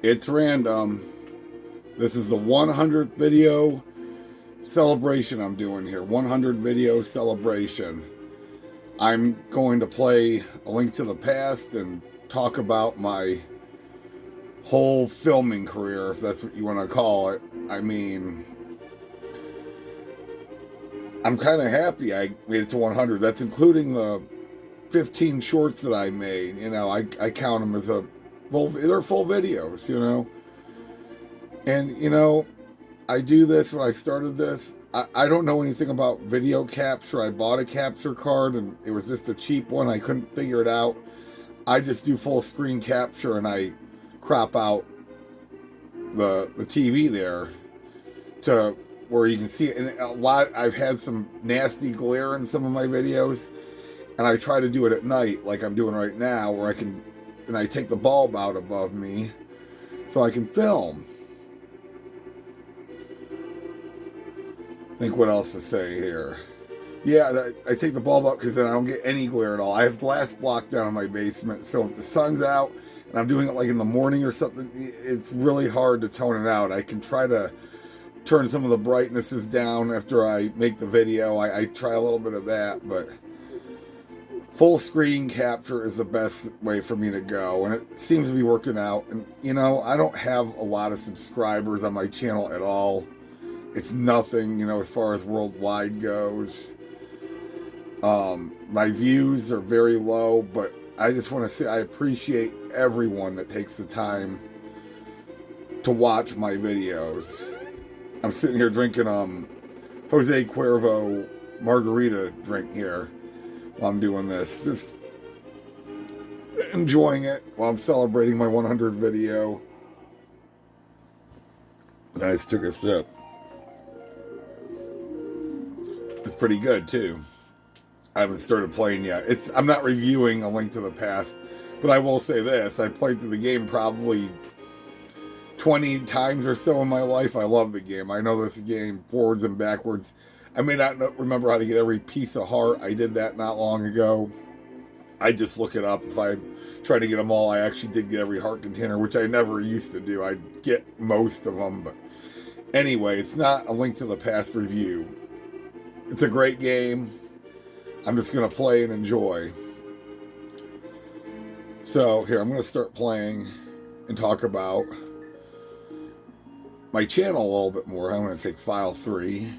It's random. This is the 100th video celebration I'm doing here. 100 video celebration. I'm going to play A Link to the Past and talk about my whole filming career, if that's what you want to call it. I mean, I'm kind of happy I made it to 100. That's including the 15 shorts that I made. You know, I count them as they're full videos, you know. And, you know, I do this when I started this. I don't know anything about video capture. I bought a capture card and it was just a cheap one. I couldn't figure it out. I just do full screen capture and I crop out the TV there to where you can see it. And a lot, I've had some nasty glare in some of my videos, and I try to do it at night like I'm doing right now, where I take the bulb out above me so I can film. Think what else to say here. Yeah, I take the bulb out because then I don't get any glare at all. I have glass block down in my basement, so if the sun's out and I'm doing it like in the morning or something, it's really hard to tone it out. I can try to turn some of the brightnesses down after I make the video. I try a little bit of that, but full screen capture is the best way for me to go, and it seems to be working out. And you know, I don't have a lot of subscribers on my channel at all. It's nothing, you know, as far as worldwide goes. My views are very low, but I just want to say I appreciate everyone that takes the time to watch my videos. I'm sitting here drinking Jose Cuervo margarita drink here while I'm doing this. Just enjoying it while I'm celebrating my 100 video. I just took a sip. It's pretty good too. I haven't started playing yet. I'm not reviewing A Link to the Past, but I will say this. I played through the game probably 20 times or so in my life. I love the game. I know this game forwards and backwards. I may not remember how to get every piece of heart. I did that not long ago. I just look it up. If I try to get them all, I actually did get every heart container, which I never used to do. I get most of them, but anyway, it's not A Link to the Past review. It's a great game. I'm just going to play and enjoy. So here, I'm going to start playing and talk about my channel a little bit more. I'm going to take file 3.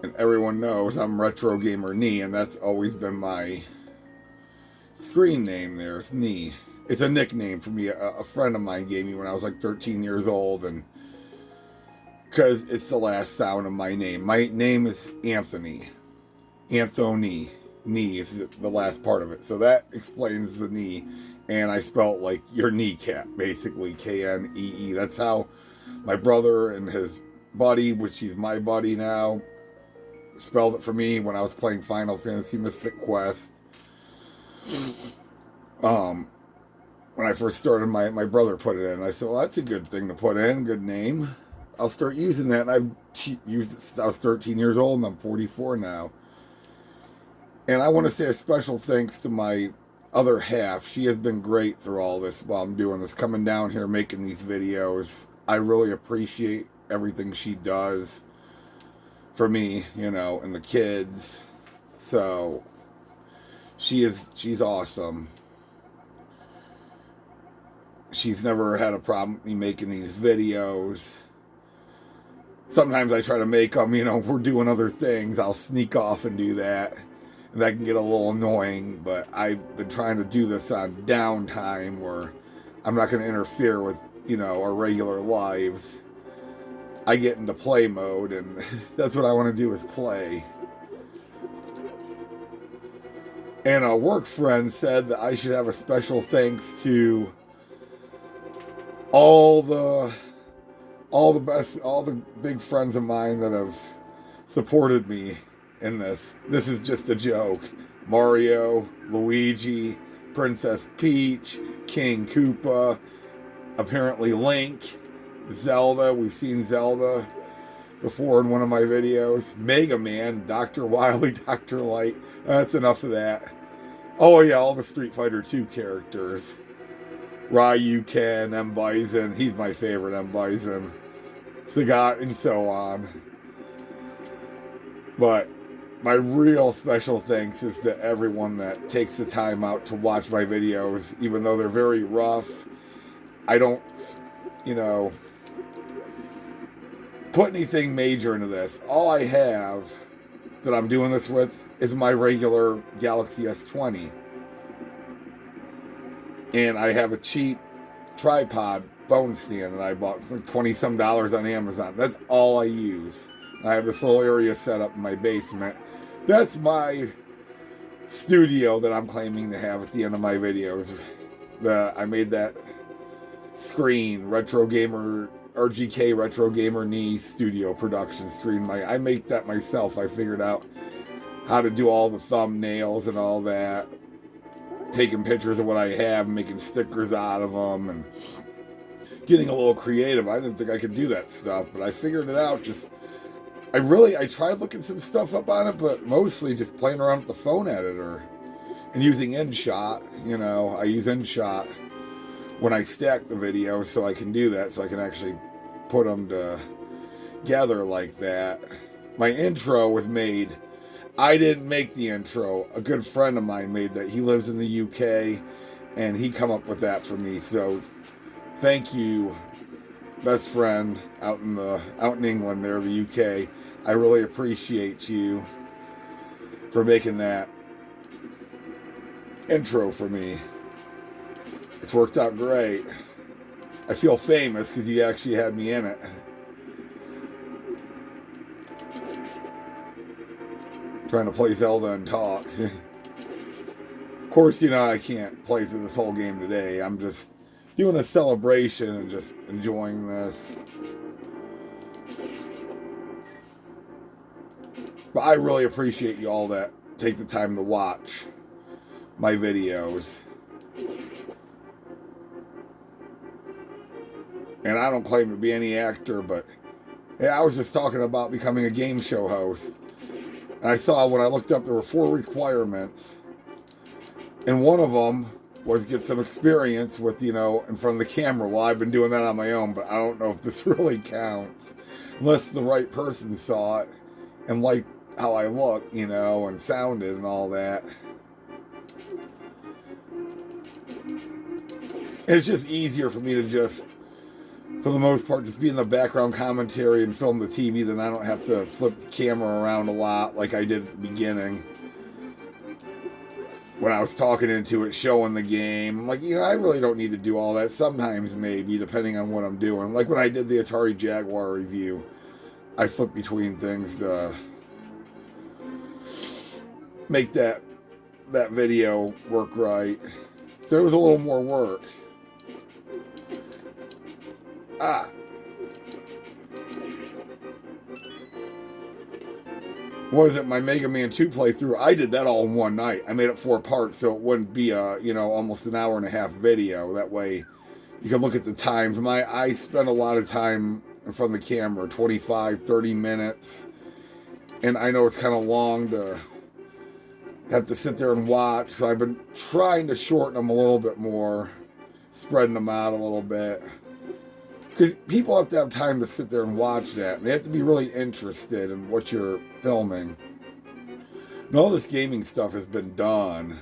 And everyone knows I'm Retro Gamer Knee, and that's always been my screen name there. It's Knee. It's a nickname for me. A friend of mine gave me when I was like 13 years old, and because it's the last sound of my name. My name is Anthony. Anthony. Knee is the last part of it. So that explains the knee. And I spell it like your kneecap, basically. Knee. That's how my brother and his buddy, which he's my buddy now, spelled it for me when I was playing Final Fantasy Mystic Quest. When I first started, my brother put it in. I said, well, that's a good thing to put in. Good name. I'll start using that. And I've used it since I was 13 years old, and I'm 44 now. And I want to say a special thanks to my other half. She has been great through all this while I'm doing this, coming down here, making these videos. I really appreciate everything she does for me, you know, and the kids. So she's awesome. She's never had a problem with me making these videos. Sometimes I try to make them, you know, we're doing other things. I'll sneak off and do that. And that can get a little annoying, but I've been trying to do this on downtime where I'm not going to interfere with, you know, our regular lives. I get into play mode, and that's what I want to do is play. And a work friend said that I should have a special thanks to all the big friends of mine that have supported me in this. This is just a joke. Mario, Luigi, Princess Peach, King Koopa, apparently Link, Zelda. We've seen Zelda before in one of my videos. Mega Man, Dr. Wily, Dr. Light. That's enough of that. Oh yeah, all the Street Fighter 2 characters. Ryu, Ken, M. Bison. He's my favorite, M. Bison. Sagat, and so on. But my real special thanks is to everyone that takes the time out to watch my videos, even though they're very rough. I don't, you know, put anything major into this. All I have that I'm doing this with is my regular Galaxy S20. And I have a cheap tripod phone stand that I bought for $20 some on Amazon. That's all I use. I have this little area set up in my basement. That's my studio that I'm claiming to have at the end of my videos. I made that screen, Retro Gamer, RGK Retro Gamer Knee Studio production screen. I make that myself. I figured out how to do all the thumbnails and all that. Taking pictures of what I have, making stickers out of them, and getting a little creative. I didn't think I could do that stuff, but I figured it out. I tried looking some stuff up on it, but mostly just playing around with the phone editor and using InShot. You know, I use InShot when I stack the videos, so I can do that, so I can actually put them together like that. My intro was made. I didn't make the intro. A good friend of mine made that. He lives in the UK, and he come up with that for me. So, thank you, best friend out in England, there, the UK. I really appreciate you for making that intro for me. It's worked out great. I feel famous because he actually had me in it. Trying to play Zelda and talk. Of course, you know, I can't play through this whole game today. I'm just doing a celebration and just enjoying this. But I really appreciate you all that take the time to watch my videos. And I don't claim to be any actor, but yeah, I was just talking about becoming a game show host. And I saw when I looked up there were 4 requirements. And one of them was get some experience with, you know, in front of the camera. Well, I've been doing that on my own, but I don't know if this really counts. Unless the right person saw it and liked how I looked, you know, and sounded and all that. It's just easier for me to just, for the most part, just be in the background commentary and film the TV, then I don't have to flip the camera around a lot like I did at the beginning. When I was talking into it, showing the game. Like, you know, I really don't need to do all that. Sometimes maybe, depending on what I'm doing. Like when I did the Atari Jaguar review, I flipped between things to make that video work right. So it was a little more work. What was it, my Mega Man 2 playthrough? I did that all in one night. I made it 4 parts so it wouldn't be a, you know, almost an hour and a half video. That way you can look at the times. I spent a lot of time in front of the camera, 25, 30 minutes. And I know it's kind of long to have to sit there and watch. So I've been trying to shorten them a little bit more, spreading them out a little bit. Because people have to have time to sit there and watch that. They have to be really interested in what you're filming. And all this gaming stuff has been done.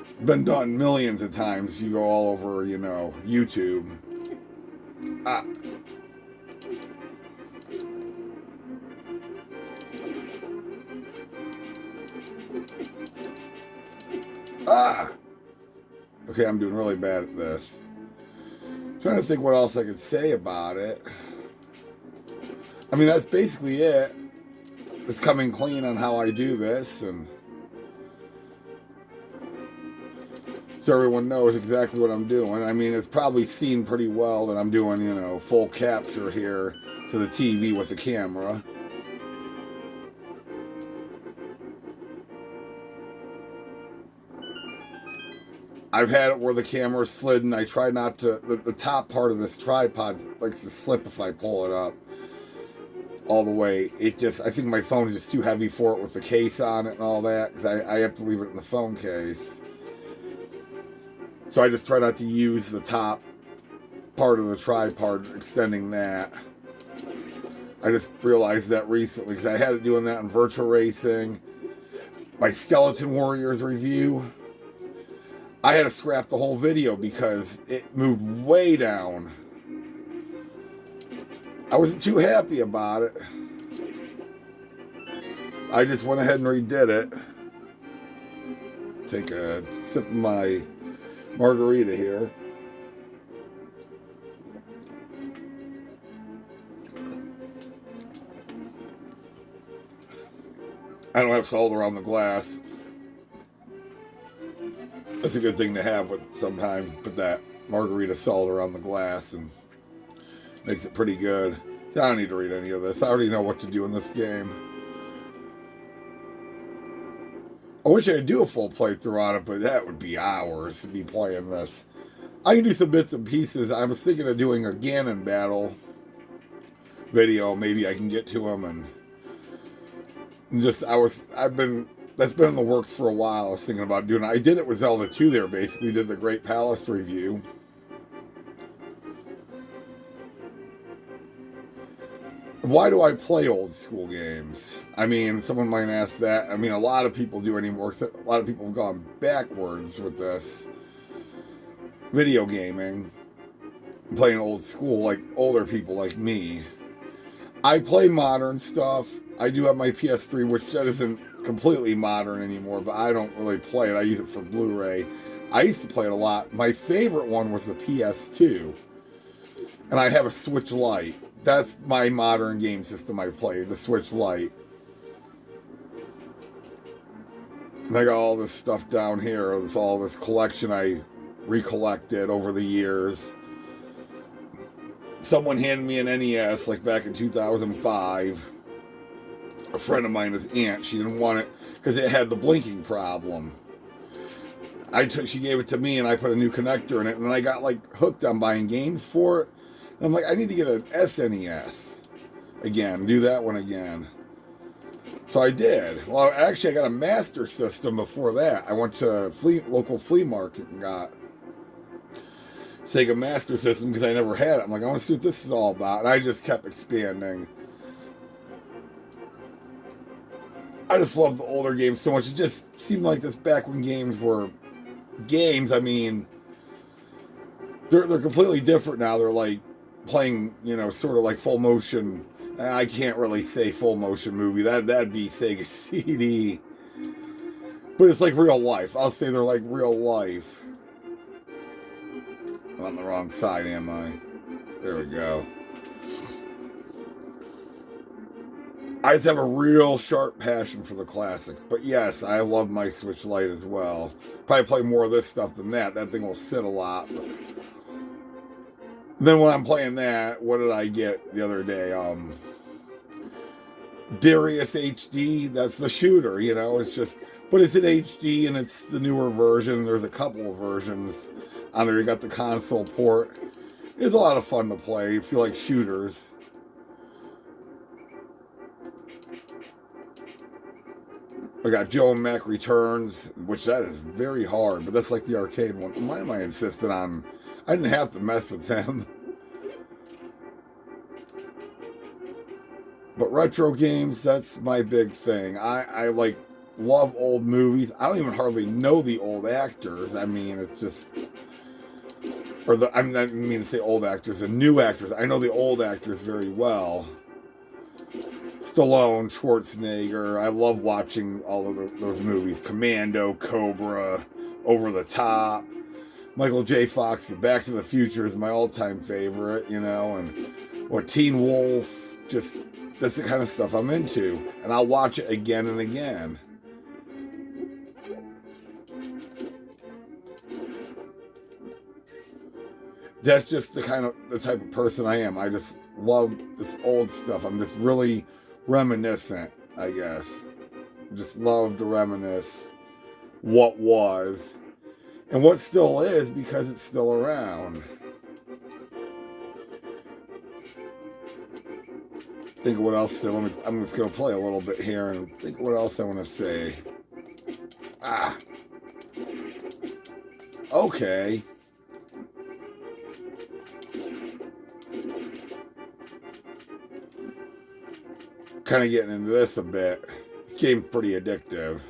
It's been done millions of times if you go all over, you know, YouTube. Okay, I'm doing really bad at this. Trying to think what else I could say about it. I mean, that's basically it. It's coming clean on how I do this, and so everyone knows exactly what I'm doing. I mean, it's probably seen pretty well that I'm doing, you know, full capture here to the TV with the camera. I've had it where the camera slid, and I try not to, the top part of this tripod likes to slip if I pull it up. all the way. I think my phone is just too heavy for it with the case on it and all that, because I have to leave it in the phone case. So I just try not to use the top part of the tripod, extending that. I just realized that recently, because I had it doing that in Virtual Racing. My Skeleton Warriors review, I had to scrap the whole video because it moved way down. I wasn't too happy about it. I just went ahead and redid it. Take a sip of my margarita here. I don't have salt around the glass. That's a good thing to have with sometimes. Put that margarita salt around the glass and makes it pretty good. I don't need to read any of this. I already know what to do in this game. I wish I could do a full playthrough on it, but that would be hours to be playing this. I can do some bits and pieces. I was thinking of doing a Ganon battle video. Maybe I can get to him and just, that's been in the works for a while. I was thinking about doing it. I did it with Zelda 2 there, basically. Did the Great Palace review. Why do I play old school games? I mean, someone might ask that. I mean, a lot of people do anymore. A lot of people have gone backwards with this video gaming. Playing old school, like older people like me. I play modern stuff. I do have my PS3, which that isn't completely modern anymore, but I don't really play it. I use it for Blu-ray. I used to play it a lot. My favorite one was the PS2. And I have a Switch Lite. That's my modern game system I play, the Switch Lite. And I got all this stuff down here. There's all this collection I recollected over the years. Someone handed me an NES like back in 2005. A friend of mine, his aunt, she didn't want it because it had the blinking problem. She gave it to me and I put a new connector in it, and then I got like hooked on buying games for it. And I'm like, I need to get an SNES again, do that one again. So I did. Well, actually, I got a Master System before that. I went to local flea market and got Sega Master System because I never had it. I'm like, I want to see what this is all about. And I just kept expanding. I just love the older games so much. It just seemed like this back when games were games. I mean, they're completely different now. They're like playing, sort of like full motion. I can't really say full motion movie. That'd be Sega CD. But it's like real life. I'll say they're like real life. I'm on the wrong side, am I? There we go. I just have a real sharp passion for the classics. But yes, I love my Switch Lite as well. Probably play more of this stuff than that. That thing will sit a lot. But then when I'm playing that, what did I get the other day? Darius HD. That's the shooter, It's just, but it's in HD and it's the newer version. There's a couple of versions on there. You got the console port. It's a lot of fun to play if you like shooters. I got Joe and Mac Returns, which that is very hard, but that's like the arcade one. Why am I insisting on? I didn't have to mess with them. But retro games, that's my big thing. I like love old movies. I don't even hardly know the old actors. I mean, it's just, I mean to say old actors, the new actors. I know the old actors very well. Stallone, Schwarzenegger. I love watching all of those movies. Commando, Cobra, Over the Top. Michael J. Fox, The Back to the Future is my all-time favorite, and Teen Wolf. Just, that's the kind of stuff I'm into. And I'll watch it again and again. That's just the type of person I am. I just love this old stuff. I'm just really reminiscent, I guess. Just love to reminisce what was and what still is, because it's still around. Think of what else. I'm just gonna play a little bit here and think of what else I want to say. Okay. Kind of getting into this a bit. This game's pretty addictive.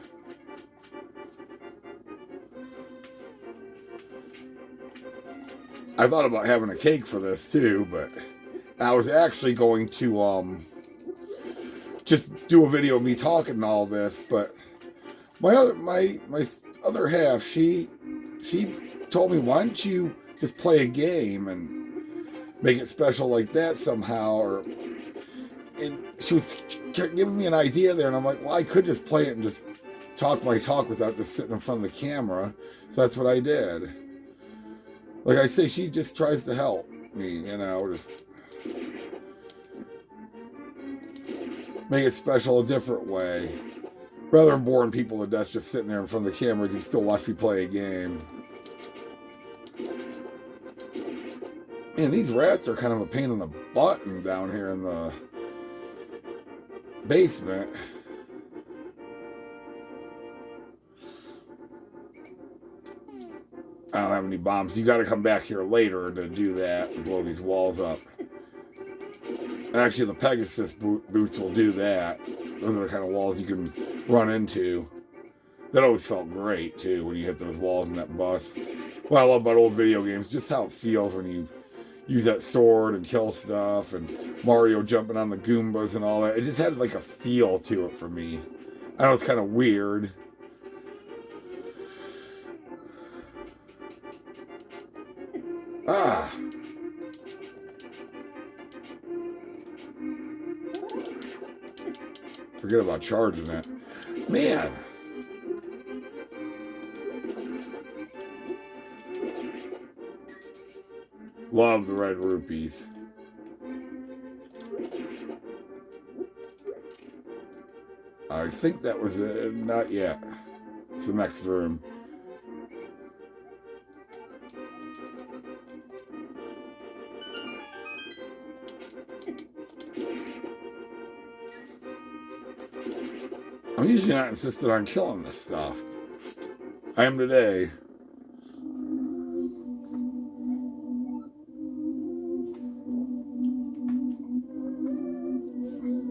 I thought about having a cake for this too, but I was actually going to just do a video of me talking and all this, but my other half, she told me, why don't you just play a game and make it special like that somehow? And she was giving me an idea there, and I'm like, well, I could just play it and just talk my talk without just sitting in front of the camera. So that's what I did. Like I say, she just tries to help me, you know, just make it special a different way. Rather than boring people to death just sitting there in front of the camera, you still watch me play a game. Man, these rats are kind of a pain in the butt down here in the basement. I don't have any bombs. You got to come back here later to do that and blow these walls up. Actually, the Pegasus boots will do that. Those are the kind of walls you can run into. That always felt great, too, when you hit those walls in that bus. What I love about old video games, just how it feels when you use that sword and kill stuff, and Mario jumping on the Goombas and all that. It just had like a feel to it for me. I know it's kind of weird. Forget about charging it. Man. Love the red rupees. I think that was it. Not yet. It's the next room. I'm usually not insistent on killing this stuff. I am today.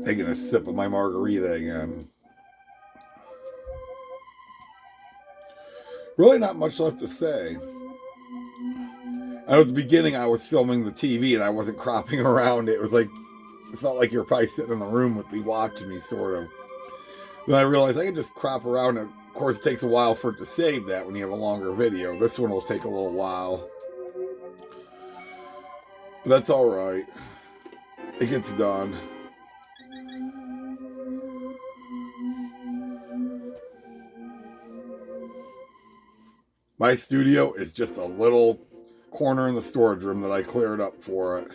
Taking a sip of my margarita again. Really not much left to say. I know at the beginning I was filming the TV and I wasn't cropping around it. It was like, it felt like you were probably sitting in the room with me watching me, sort of. Then I realized I can just crop around it. Of course, it takes a while for it to save that when you have a longer video. This one will take a little while. But that's alright. It gets done. My studio is just a little corner in the storage room that I cleared up for it.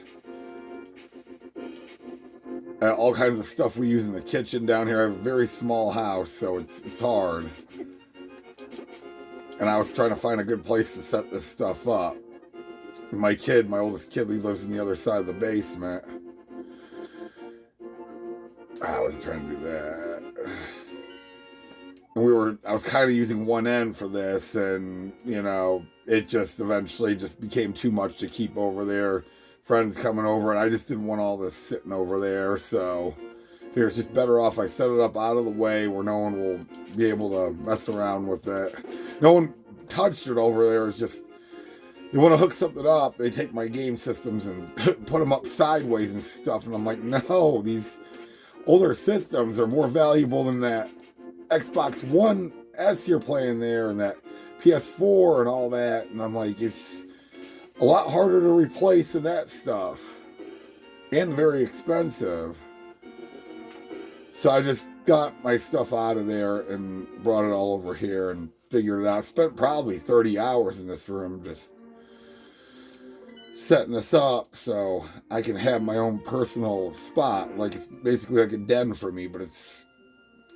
All kinds of stuff we use in the kitchen down here. I have a very small house, so it's hard. And I was trying to find a good place to set this stuff up. My oldest kid, he lives in the other side of the basement. I wasn't trying to do that. And I was kind of using one end for this, and, you know, it just eventually just became too much to keep over there. Friends coming over, and I just didn't want all this sitting over there, so I figured it's just better off I set it up out of the way where no one will be able to mess around with it. No one touched it over there. It's just, you want to hook something up, they take my game systems and put them up sideways and stuff, and I'm like, no, these older systems are more valuable than that Xbox One S you're playing there and that PS4 and all that. And I'm like, it's a lot harder to replace than that stuff, and very expensive. So I just got my stuff out of there and brought it all over here and figured it out. Spent probably 30 hours in this room just setting this up so I can have my own personal spot. Like, it's basically like a den for me, but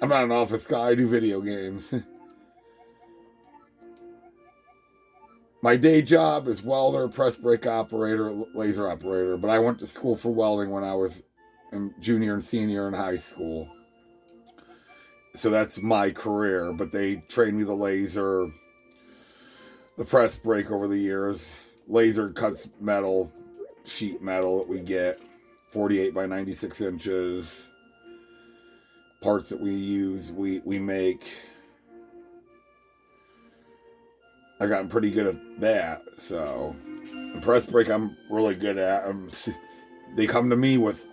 I'm not an office guy. I do video games. My day job is welder, press brake operator, laser operator, but I went to school for welding when I was and junior and senior in high school. So that's my career, but they trained me the laser, the press brake over the years. Laser cuts metal, sheet metal that we get, 48 by 96 inches. Parts that we use, we make. I've gotten pretty good at that, so. And press brake I'm really good at. They come to me with,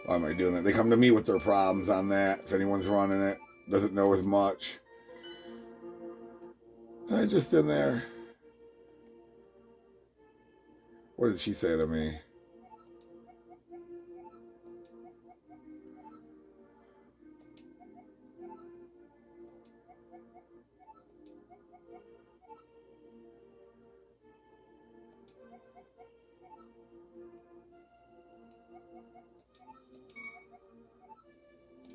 why am I doing that? They come to me with their problems on that. If anyone's running it, doesn't know as much. I just in there. What did she say to me?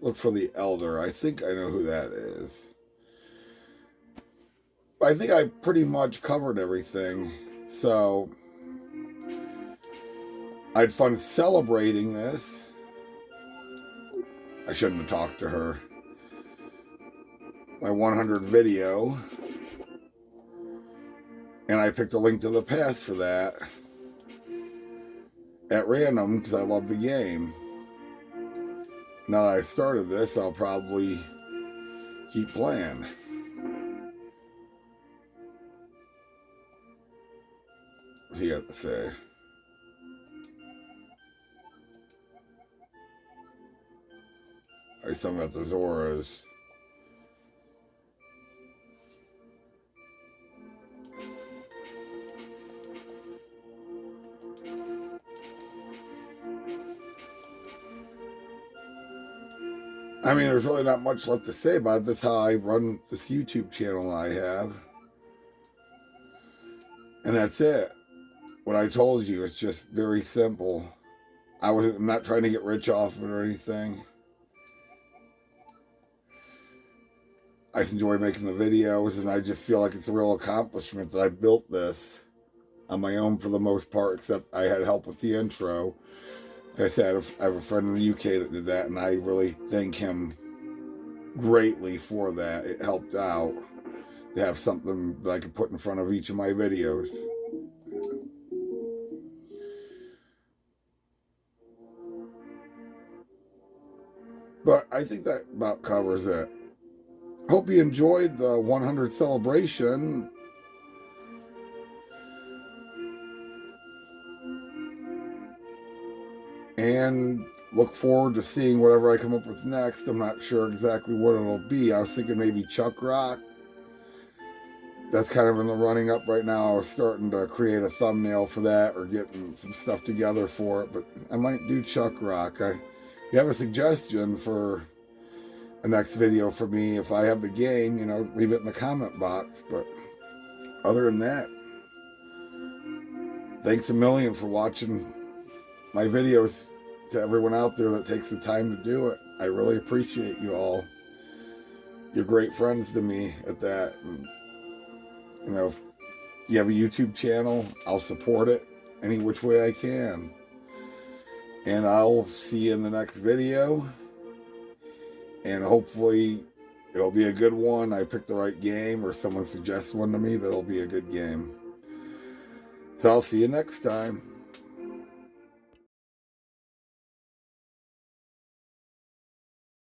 Look for the elder. I think I know who that is. I think I pretty much covered everything. So I had fun celebrating this. I shouldn't have talked to her. My 100 video. And I picked a link to the past for that at random because I love the game. Now that I started this, I'll probably keep playing. What's he got to say? I something about the Zoras. I mean, there's really not much left to say about it. That's how I run this YouTube channel I have. And that's it. What I told you, it's just very simple. I'm not trying to get rich off of it or anything. I just enjoy making the videos, and I just feel like it's a real accomplishment that I built this on my own for the most part, except I had help with the intro. Like I said, I have a friend in the UK that did that, and I really thank him greatly for that. It helped out to have something that I could put in front of each of my videos. But I think that about covers it. Hope you enjoyed the 100 celebration. And look forward to seeing whatever I come up with next. I'm not sure exactly what it'll be. I was thinking maybe Chuck Rock. That's kind of in the running up right now. I was starting to create a thumbnail for that or getting some stuff together for it. But I might do Chuck Rock. If you have a suggestion for a next video for me, if I have the game, leave it in the comment box. But other than that, thanks a million for watching my videos. To everyone out there that takes the time to do it, I really appreciate you all. You're great friends to me at that. And, if you have a YouTube channel, I'll support it any which way I can. And I'll see you in the next video. And hopefully it'll be a good one. I picked the right game, or someone suggests one to me that'll be a good game. So I'll see you next time.